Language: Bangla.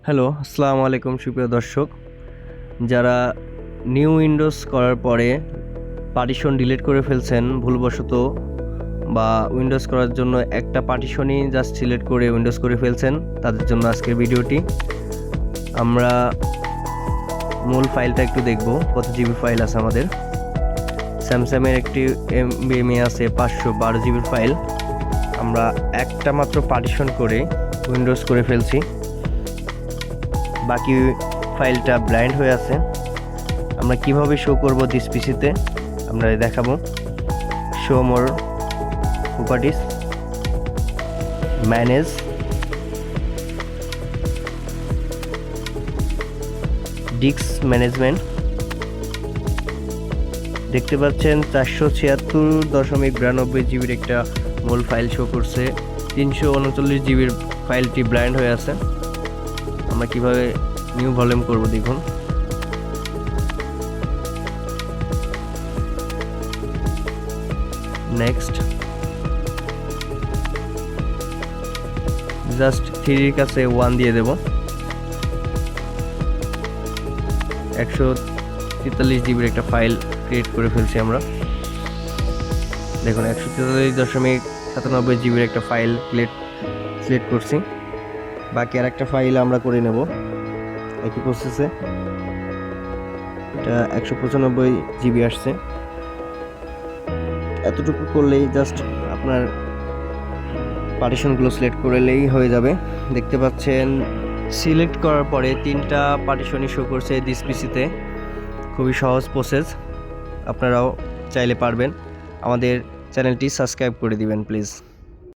হ্যালো, আসসালামু আলাইকুম সুপ্রিয় দর্শক। যারা নিউ উইন্ডোজ করার পরে পার্টিশন ডিলিট করে ফেলছেন ভুলবশত, বা উইন্ডোজ করার জন্য একটা পার্টিশনই জাস্ট সিলেক্ট করে উইন্ডোজ করে ফেলছেন, তাদের জন্য আজকের ভিডিওটি। আমরা মূল ফাইলটা একটু দেখব, কত জিবি ফাইল আছে আমাদের। স্যামসাংয়ের একটি এমবিএমই আছে 512 জিবির ফাইল। আমরা একটা মাত্র পার্টিশন করে উইন্ডোজ করে ফেলছি, বাকি ফাইলটা ব্লাইন্ড হয়ে আছে। আমরা কিভাবে শো করব দিস পিসিতে আমরা দেখাবো। Show more properties, manage, disk management. দেখতে পাচ্ছেন 476.92 জিবির একটা মূল ফাইল শো করছে, 339 জিবির ফাইলটি ব্লাইন্ড হয়ে আছে। আমরা কিভাবে নিউ ভলিউম করব দেখুন। নেক্সট, জাস্ট 3 এর কাছে 1 দিয়ে দেব। 143 জিবির একটা ফাইল ক্রিয়েট করে ফেলছি আমরা। দেখুন 143.97 জিবির একটা ফাইল সিলেক্ট করছি। বাকি আর একটা ফাইল আমরা করে নেব একই প্রসেসে। এটা 195 জিবি আসছে। এতটুকু করলেই জাস্ট আপনার পার্টিশনগুলো সিলেক্ট করলেই হয়ে যাবে। দেখতে পাচ্ছেন সিলেক্ট করার পরে 3টা পার্টিশনই শো করছে দিস পিসিতে। খুবই সহজ প্রসেস, আপনারাও চাইলে পারবেন। আমাদের চ্যানেলটি সাবস্ক্রাইব করে দিবেন প্লিজ।